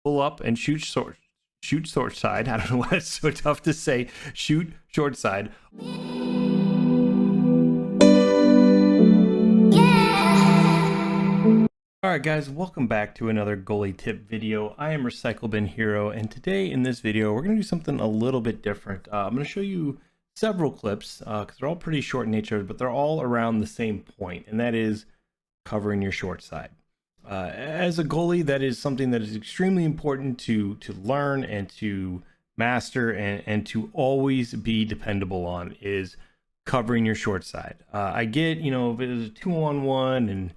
pull up and shoot short side. I don't know why it's so tough to say. Shoot short side. Alright guys, welcome back to another goalie tip video. I am Recycle Bin Hero, and today in this video we're going to do something a little bit different. I'm going to show you several clips because they're all pretty short in nature, but they're all around the same point, and that is covering your short side. As a goalie, that is something that is extremely important to learn and to master and to always be dependable on, is covering your short side. I get, if it is a 2-on-1 and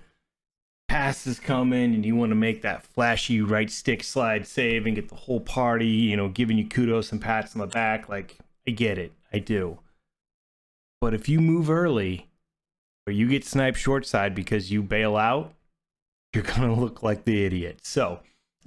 pass is coming and you want to make that flashy right stick slide save and get the whole party, giving you kudos and pats on the back, like, I get it, I do. But if you move early or you get sniped short side because you bail out, you're gonna look like the idiot. So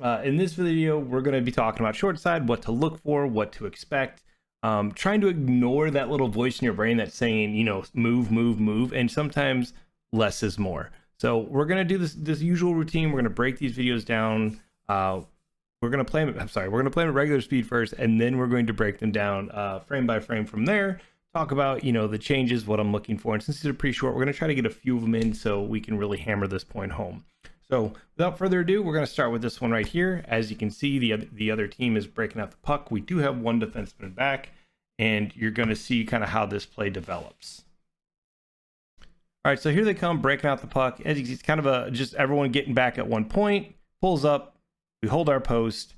in this video we're going to be talking about short side, what to look for, what to expect, trying to ignore that little voice in your brain that's saying, move, and sometimes less is more. So we're going to do this usual routine. We're going to break these videos down. We're going to play them at regular speed first, and then we're going to break them down frame by frame from there. Talk about, the changes, what I'm looking for. And since these are pretty short, we're going to try to get a few of them in so we can really hammer this point home. So without further ado, we're going to start with this one right here. As you can see, the other team is breaking out the puck. We do have one defenseman back, and you're going to see kind of how this play develops. All right, so here they come, breaking out the puck. As you can see, it's kind of just everyone getting back at one point, pulls up, we hold our post,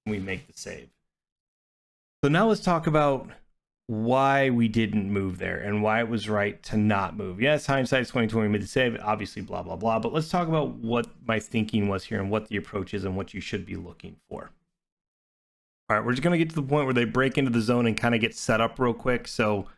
and we make the save. So now let's talk about why we didn't move there and why it was right to not move. Yes, hindsight's 2020, made the save, obviously, blah, blah, blah. But let's talk about what my thinking was here and what the approach is and what you should be looking for. All right, we're just going to get to the point where they break into the zone and kind of get set up real quick. So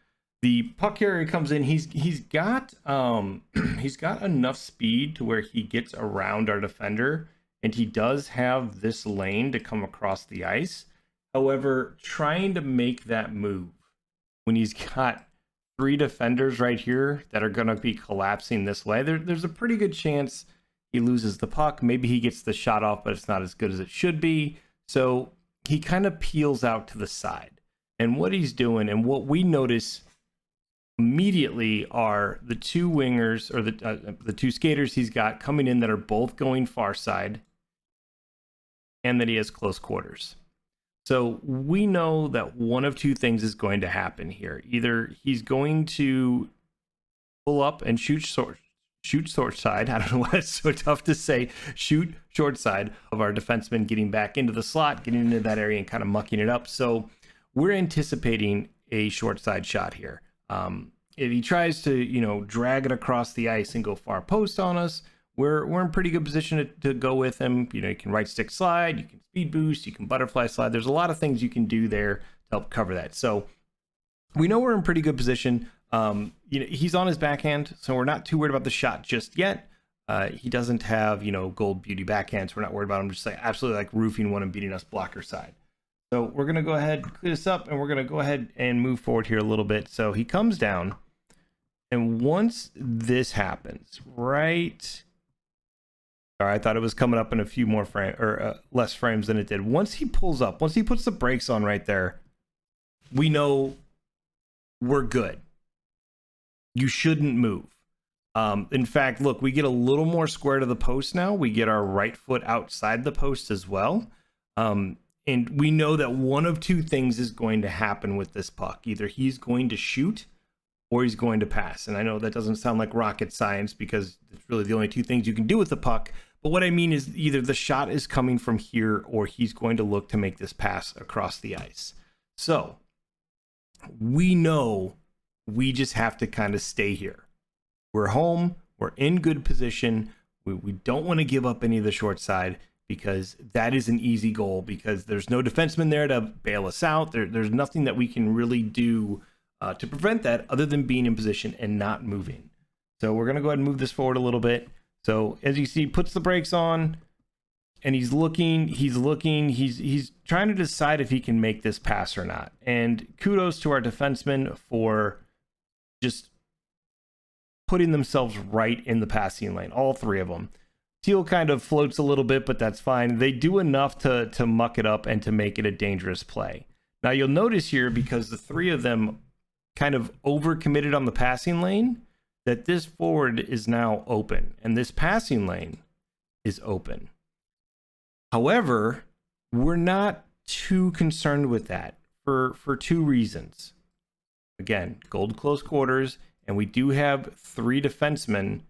the puck carrier comes in. He's got enough speed to where he gets around our defender, and he does have this lane to come across the ice. However, trying to make that move when he's got 3 defenders right here that are going to be collapsing this way, there's a pretty good chance he loses the puck. Maybe he gets the shot off, but it's not as good as it should be. So he kind of peels out to the side. And what he's doing, and what we notice immediately, are the 2 wingers, or the 2 skaters he's got coming in that are both going far side, and that he has close quarters. So we know that one of 2 things is going to happen here. Either he's going to pull up and shoot short side. I don't know why it's so tough to say. Shoot short side of our defenseman, getting back into the slot, getting into that area and kind of mucking it up. So we're anticipating a short side shot here. If he tries to, drag it across the ice and go far post on us, we're in pretty good position to go with him. You can right stick slide, you can speed boost, you can butterfly slide. There's a lot of things you can do there to help cover that. So we know we're in pretty good position. He's on his backhand, so we're not too worried about the shot just yet. He doesn't have, gold beauty backhands. We're not worried about him just absolutely roofing one and beating us blocker side. So we're going to go ahead, clear this up, and we're going to go ahead and move forward here a little bit. So he comes down, and once this happens, right... Sorry, I thought it was coming up in a few more frames, or less frames than it did. Once he pulls up, once he puts the brakes on right there, we know we're good. You shouldn't move. In fact, look, we get a little more square to the post now. We get our right foot outside the post as well. And we know that one of 2 things is going to happen with this puck. Either he's going to shoot or he's going to pass. And I know that doesn't sound like rocket science because it's really the only 2 things you can do with the puck. But what I mean is either the shot is coming from here or he's going to look to make this pass across the ice. So we know we just have to kind of stay here. We're home. We're in good position. We don't want to give up any of the short side, because that is an easy goal, because there's no defenseman there to bail us out. There's nothing that we can really do to prevent that other than being in position and not moving. So we're going to go ahead and move this forward a little bit. So as you see, puts the brakes on, and he's looking, he's trying to decide if he can make this pass or not. And kudos to our defensemen for just putting themselves right in the passing lane, all 3 of them. Teal kind of floats a little bit, but that's fine. They do enough to muck it up and to make it a dangerous play. Now you'll notice here, because the three of them kind of overcommitted on the passing lane, that this forward is now open and this passing lane is open. However, we're not too concerned with that for two reasons. Again, gold close quarters, and we do have three defensemen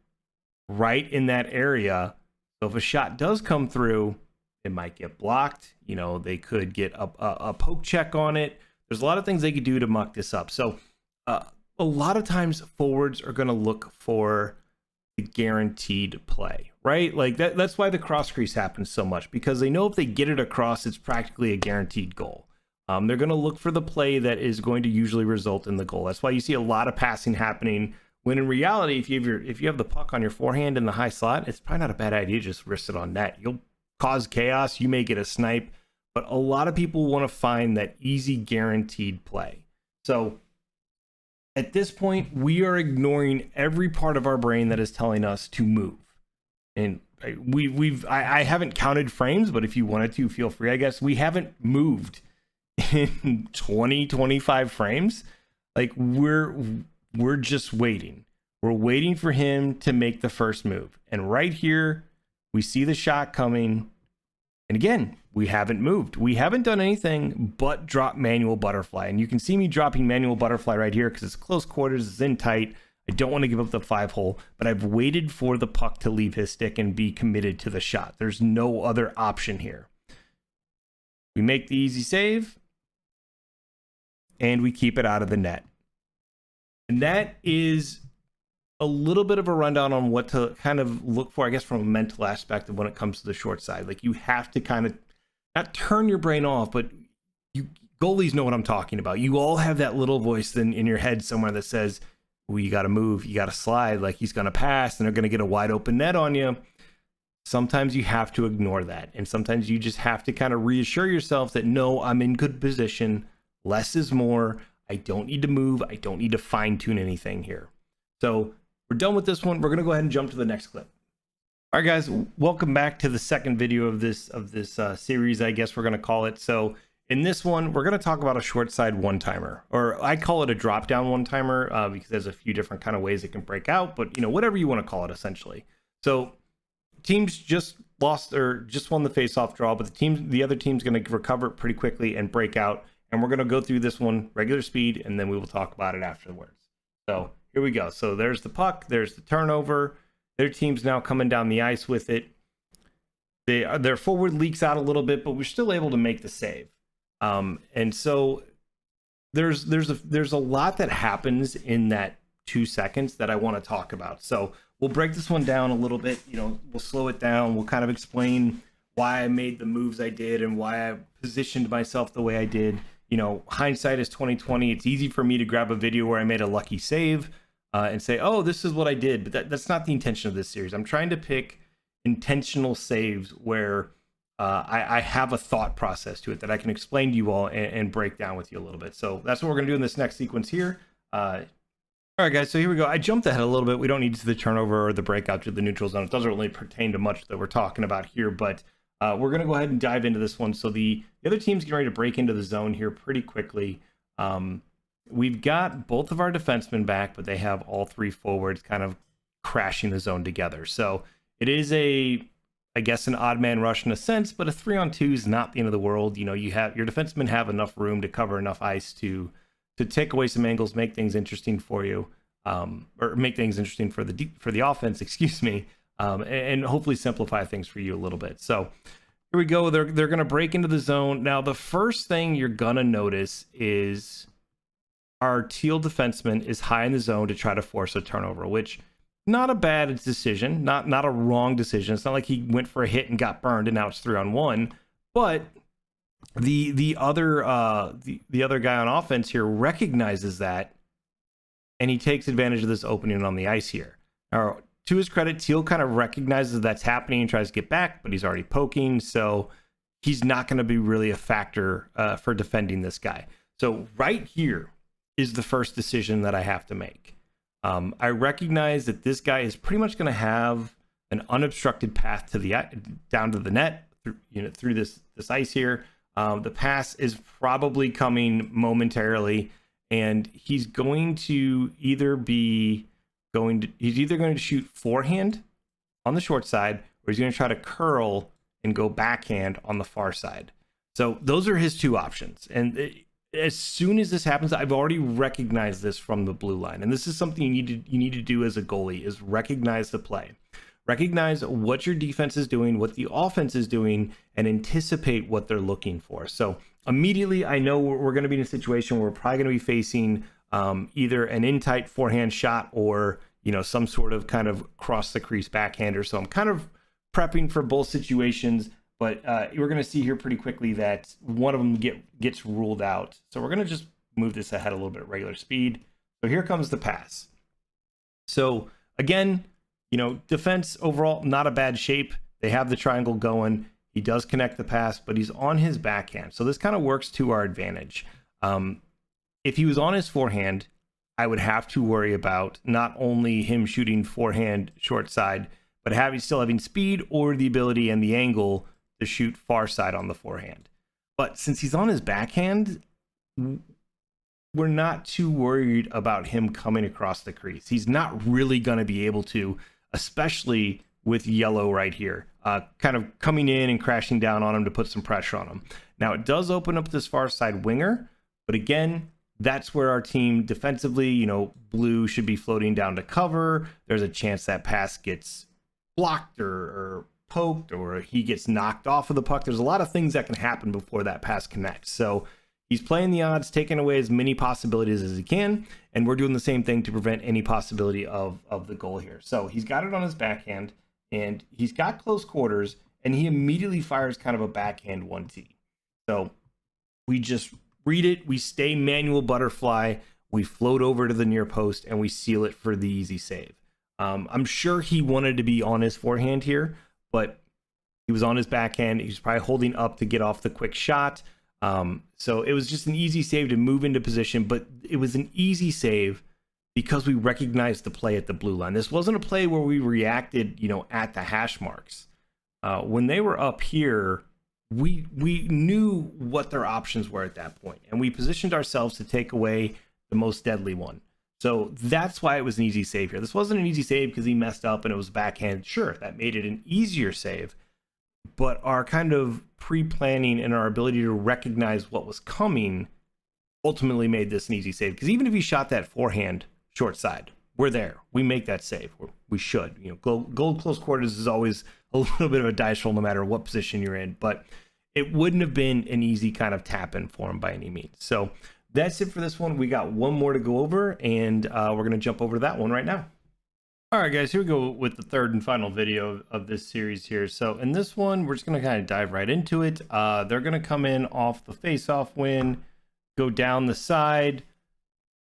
right in that area. So if a shot does come through, it might get blocked. You know, they could get a poke check on it. There's a lot of things they could do to muck this up. So a lot of times forwards are going to look for the guaranteed play, right? Like that's why the cross crease happens so much, because they know if they get it across, it's practically a guaranteed goal. They're going to look for the play that is going to usually result in the goal. That's why you see a lot of passing happening, when in reality, if you have the puck on your forehand in the high slot, it's probably not a bad idea to just wrist it on net. You'll cause chaos. You may get a snipe, but a lot of people want to find that easy guaranteed play. So at this point, we are ignoring every part of our brain that is telling us to move. And I haven't counted frames, but if you wanted to, feel free. I guess we haven't moved in 20-25 frames. Like we're just waiting. We're waiting for him to make the first move. And right here, we see the shot coming. And again, we haven't moved. We haven't done anything but drop manual butterfly. And you can see me dropping manual butterfly right here because it's close quarters, it's in tight. I don't want to give up the 5-hole, but I've waited for the puck to leave his stick and be committed to the shot. There's no other option here. We make the easy save, and we keep it out of the net. And that is a little bit of a rundown on what to kind of look for, I guess, from a mental aspect of when it comes to the short side. Like, you have to kind of not turn your brain off, but goalies know what I'm talking about. You all have that little voice in your head somewhere that says, well, you got to move, you got to slide, like he's going to pass and they're going to get a wide open net on you. Sometimes you have to ignore that. And sometimes you just have to kind of reassure yourself that, no, I'm in good position. Less is more. I don't need to move. I don't need to fine tune anything here. So we're done with this one. We're going to go ahead and jump to the next clip. All right, guys, welcome back to the second video of this series, I guess we're going to call it. So in this one, we're going to talk about a short side one-timer, or I call it a drop down one-timer because there's a few different kind of ways it can break out, but you know, whatever you want to call it essentially. So teams just lost or just won the face-off draw, but the other team's going to recover it pretty quickly and break out. And we're going to go through this one regular speed, and then we will talk about it afterwards. So here we go. So there's the puck, there's the turnover. Their team's now coming down the ice with it. Their forward leaks out a little bit, but we're still able to make the save. And so there's a lot that happens in that 2 seconds that I want to talk about. So we'll break this one down a little bit. You know, we'll slow it down. We'll kind of explain why I made the moves I did and why I positioned myself the way I did. You know, hindsight is 20/20. It's easy for me to grab a video where I made a lucky save and say, oh, this is what I did. But that's not the intention of this series. I'm trying to pick intentional saves where I have a thought process to it that I can explain to you all and break down with you a little bit. So that's what we're going to do in this next sequence here. All right, guys, so here we go. I jumped ahead a little bit. We don't need to the turnover or the breakout to the neutral zone. It doesn't really pertain to much that we're talking about here, but we're going to go ahead and dive into this one. So the other team's getting ready to break into the zone here pretty quickly. We've got both of our defensemen back, but they have all three forwards kind of crashing the zone together. So it is I guess an odd man rush in a sense, but a 3-on-2 is not the end of the world. You know, your defensemen have enough room to cover enough ice to take away some angles, make things interesting for you, or make things interesting for the offense, excuse me, and hopefully simplify things for you a little bit. So here we go. They're going to break into the zone. Now, the first thing you're going to notice is our teal defenseman is high in the zone to try to force a turnover, which not a bad decision, not a wrong decision. It's not like he went for a hit and got burned and now it's 3-on-1, but the other guy on offense here recognizes that, and he takes advantage of this opening on the ice here. Now, to his credit, Teal kind of recognizes that's happening and tries to get back, but he's already poking, so he's not going to be really a factor for defending this guy. So right here is the first decision that I have to make. I recognize that this guy is pretty much going to have an unobstructed path to the down to the net through, through this ice here. The pass is probably coming momentarily, and he's going to either going to shoot forehand on the short side, or he's going to try to curl and go backhand on the far side. So those are his two options. And as soon as this happens, I've already recognized this from the blue line. And this is something you need to do as a goalie, is recognize the play. Recognize what your defense is doing, what the offense is doing, and anticipate what they're looking for. So immediately, I know we're going to be in a situation where we're probably going to be facing either an in-tight forehand shot or, some sort of kind of cross the crease backhander. So I'm kind of prepping for both situations, but we're going to see here pretty quickly that one of them gets ruled out. So we're going to just move this ahead a little bit at regular speed. So here comes the pass. So again, defense overall, not a bad shape. They have the triangle going. He does connect the pass, but he's on his backhand. So this kind of works to our advantage. If he was on his forehand, I would have to worry about not only him shooting forehand short side, but still having speed or the ability and the angle to shoot far side on the forehand. But since he's on his backhand, we're not too worried about him coming across the crease. He's not really going to be able to, especially with yellow right here, kind of coming in and crashing down on him to put some pressure on him. Now, it does open up this far side winger, but again, that's where our team defensively, blue should be floating down to cover. There's a chance that pass gets blocked or poked, or he gets knocked off of the puck. There's a lot of things that can happen before that pass connects. So he's playing the odds, taking away as many possibilities as he can, and we're doing the same thing to prevent any possibility of the goal here. So he's got it on his backhand, and he's got close quarters, and he immediately fires kind of a backhand 1T. So we just read it, we stay manual butterfly, we float over to the near post, and we seal it for the easy save. I'm sure he wanted to be on his forehand here, but he was on his backhand. He was probably holding up to get off the quick shot. So it was just an easy save to move into position, but it was an easy save because we recognized the play at the blue line. This wasn't a play where we reacted, at the hash marks. When they were up here, we knew what their options were at that point, and we positioned ourselves to take away the most deadly one. So that's why it was an easy save here. This wasn't an easy save because he messed up and it was backhand. Sure, that made it an easier save, but our kind of pre-planning and our ability to recognize what was coming ultimately made this an easy save. Because even if he shot that forehand short side, we're there. We make that save. We should. Gold close quarters is always a little bit of a dice roll no matter what position you're in, but it wouldn't have been an easy kind of tap in for him by any means. So that's it for this one. We got one more to go over, and we're going to jump over to that one right now. All right, guys, here we go with the third and final video of this series here. So in this one, we're just going to kind of dive right into it. They're going to come in off the face-off win, go down the side,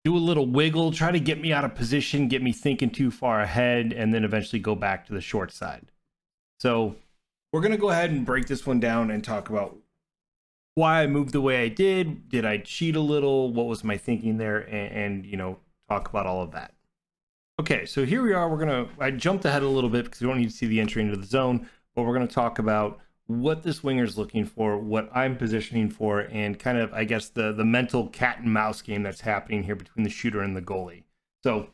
do a little wiggle, try to get me out of position, get me thinking too far ahead, and then eventually go back to the short side. So we're going to go ahead and break this one down and talk about why I moved the way I did. Did I cheat a little? What was my thinking there? And talk about all of that. Okay, so here we are. I jumped ahead a little bit because we don't need to see the entry into the zone, but we're going to talk about what this winger is looking for, what I'm positioning for, and kind of, I guess, the mental cat and mouse game that's happening here between the shooter and the goalie. So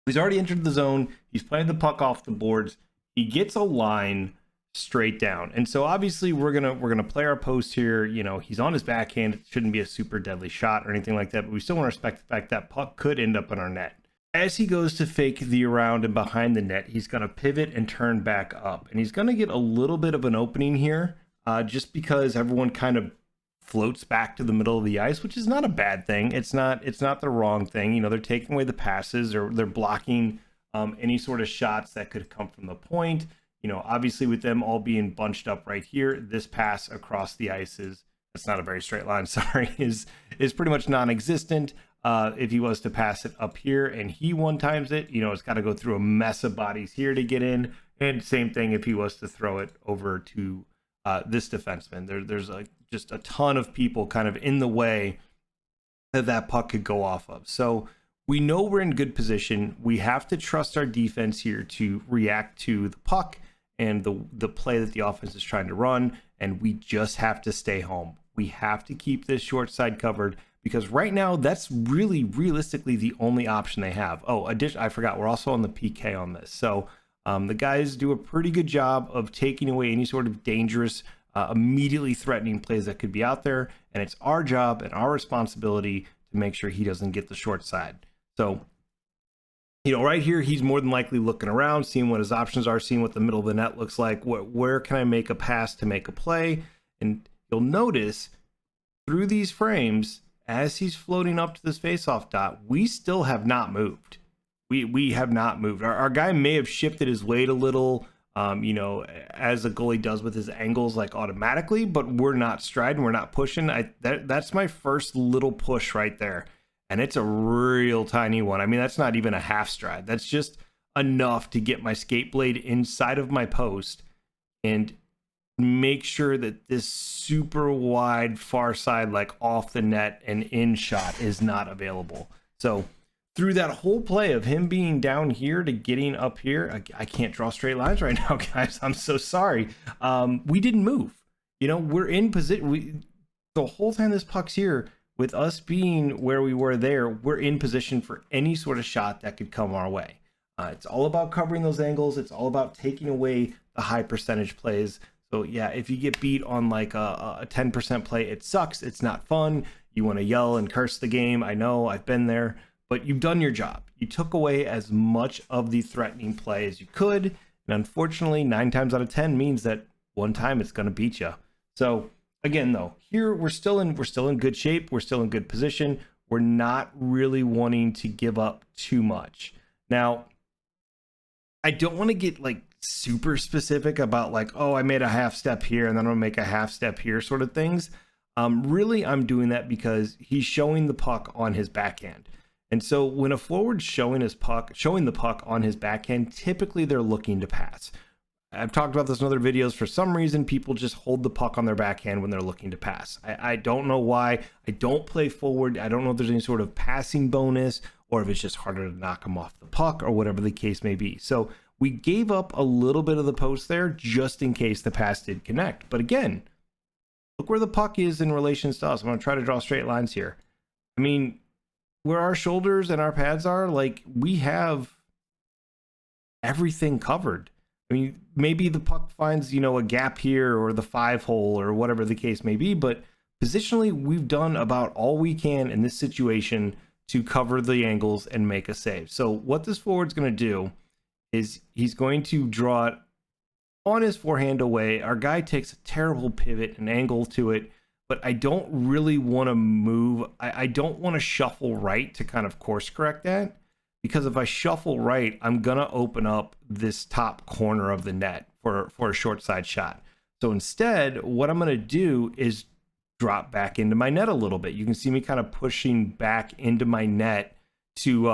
he's already entered the zone. He's playing the puck off the boards. He gets a line straight down. And so obviously we're gonna play our post here. He's on his backhand. It shouldn't be a super deadly shot or anything like that, but we still want to respect the fact that puck could end up in our net. As he goes to fake the around and behind the net, he's going to pivot and turn back up. And he's going to get a little bit of an opening here just because everyone kind of floats back to the middle of the ice, which is not a bad thing. It's not the wrong thing. They're taking away the passes, or they're blocking any sort of shots that could come from the point. Obviously with them all being bunched up right here, this pass across the ice it's not a very straight line, sorry, is pretty much non-existent. If he was to pass it up here and he one-times it, it's got to go through a mess of bodies here to get in. And same thing if he was to throw it over to this defenseman. There's just a ton of people kind of in the way that puck could go off of. So we know we're in good position. We have to trust our defense here to react to the puck and the play that the offense is trying to run, and we just have to stay home. We have to keep this short side covered, because right now that's really realistically the only option they have. Oh, I forgot, we're also on the PK on this. So the guys do a pretty good job of taking away any sort of dangerous, immediately threatening plays that could be out there, and it's our job and our responsibility to make sure he doesn't get the short side. So, you know, right here, he's more than likely looking around, seeing what his options are, seeing what the middle of the net looks like. Where can I make a pass to make a play? And you'll notice through these frames, as he's floating up to this faceoff dot, we still have not moved. We have not moved. Our guy may have shifted his weight a little, you know, as a goalie does with his angles, like automatically, but we're not striding, we're not pushing. That's my first little push right there. And it's a real tiny one. I mean, that's not even a half stride. That's just enough to get my skate blade inside of my post and make sure that this super wide far side, like off the net and in shot, is not available. So through that whole play of him being down here to getting up here, I can't draw straight lines right now, guys. I'm so sorry. We didn't move. You know, we're in position. The whole time this puck's here, with us being where we were there, we're in position for any sort of shot that could come our way. It's all about covering those angles. It's all about taking away the high percentage plays. So yeah, if you get beat on like a 10% play, it sucks. It's not fun. You want to yell and curse the game. I know, I've been there, but you've done your job. You took away as much of the threatening play as you could. And unfortunately, 9 times out of 10 means that one time it's going to beat you. So again, though, here we're still in good shape. We're still in good position. We're not really wanting to give up too much. Now, I don't want to get like super specific about like, oh, I made a half step here and then I'm gonna make a half step here sort of things. Really, I'm doing that because he's showing the puck on his backhand. And so when a forward's showing the puck on his backhand, typically they're looking to pass. I've talked about this in other videos. For some reason, people just hold the puck on their backhand when they're looking to pass. I don't know why. I don't play forward. I don't know if there's any sort of passing bonus or if it's just harder to knock them off the puck or whatever the case may be. So we gave up a little bit of the post there just in case the pass did connect. But again, look where the puck is in relation to us. I'm going to try to draw straight lines here. I mean, where our shoulders and our pads are, like, we have everything covered. I mean, maybe the puck finds, you know, a gap here or the 5-hole or whatever the case may be, but positionally, we've done about all we can in this situation to cover the angles and make a save. So what this forward's going to do is he's going to draw it on his forehand away. Our guy takes a terrible pivot and angle to it, but I don't really want to move. I don't want to shuffle right to kind of course correct that. Because if I shuffle right, I'm going to open up this top corner of the net for a short side shot. So instead, what I'm going to do is drop back into my net a little bit. You can see me kind of pushing back into my net to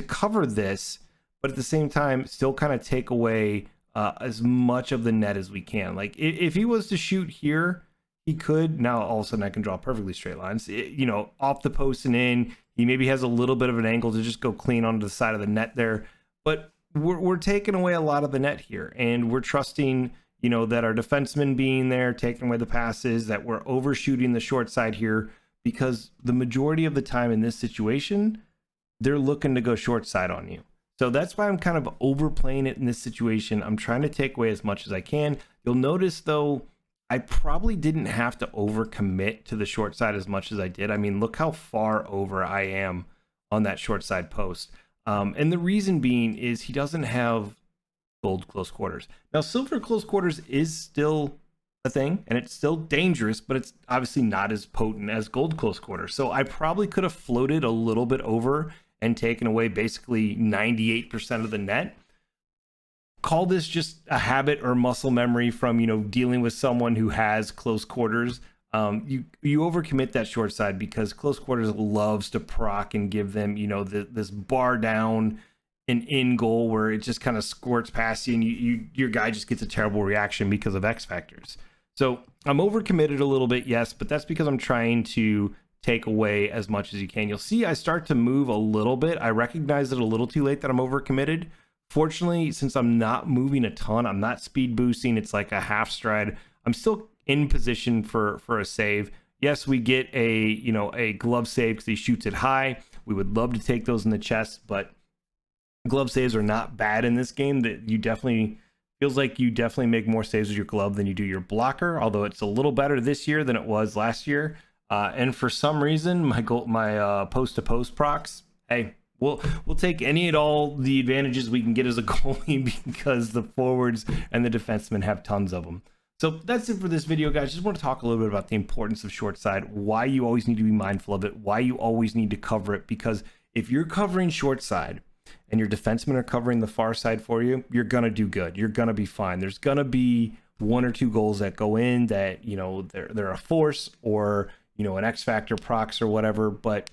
cover this, but at the same time, still kind of take away as much of the net as we can. Like if he was to shoot here, he could. Now all of a sudden I can draw perfectly straight lines, you know, off the post and in. He maybe has a little bit of an angle to just go clean onto the side of the net there, but we're taking away a lot of the net here, and we're trusting, you know, that our defensemen being there, taking away the passes, that we're overshooting the short side here, because the majority of the time in this situation, they're looking to go short side on you. So that's why I'm kind of overplaying it in this situation. I'm trying to take away as much as I can. You'll notice though, I probably didn't have to overcommit to the short side as much as I did. I mean, look how far over I am on that short side post. And the reason being is he doesn't have gold close quarters. Now, silver close quarters is still a thing, and it's still dangerous, but it's obviously not as potent as gold close quarters. So I probably could have floated a little bit over and taken away basically 98% of the net. Call this just a habit or muscle memory from, you know, dealing with someone who has close quarters. You overcommit that short side because close quarters loves to proc and give them, you know, this bar down and in goal where it just kind of squirts past you, and your guy just gets a terrible reaction because of X factors. So I'm overcommitted a little bit, yes, but that's because I'm trying to take away as much as you can. You'll see I start to move a little bit. I recognize it a little too late that I'm overcommitted. Fortunately, since I'm not moving a ton, I'm not speed boosting. It's like a half stride. I'm still in position for a save. Yes, we get a glove save because he shoots it high. We would love to take those in the chest, but glove saves are not bad in this game. That you definitely feels like you definitely make more saves with your glove than you do your blocker, although it's a little better this year than it was last year. And for some reason, my post to post procs, hey, we'll take any and all the advantages we can get as a goalie because the forwards and the defensemen have tons of them. So that's it for this video, guys. Just want to talk a little bit about the importance of short side, why you always need to be mindful of it, why you always need to cover it, because if you're covering short side and your defensemen are covering the far side for you, you're going to do good. You're going to be fine. There's going to be 1 or 2 goals that go in that, they're a force or, an X factor procs or whatever, but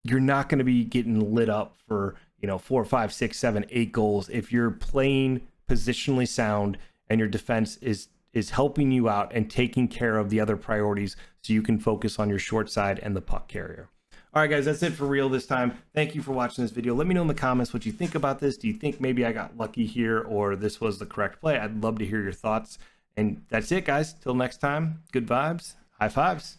you're not going to be getting lit up for, 4, 5, 6, 7, 8 goals if you're playing positionally sound and your defense is helping you out and taking care of the other priorities so you can focus on your short side and the puck carrier. All right, guys, that's it for real this time. Thank you for watching this video. Let me know in the comments what you think about this. Do you think maybe I got lucky here or this was the correct play? I'd love to hear your thoughts. And that's it, guys. Till next time, good vibes, high fives.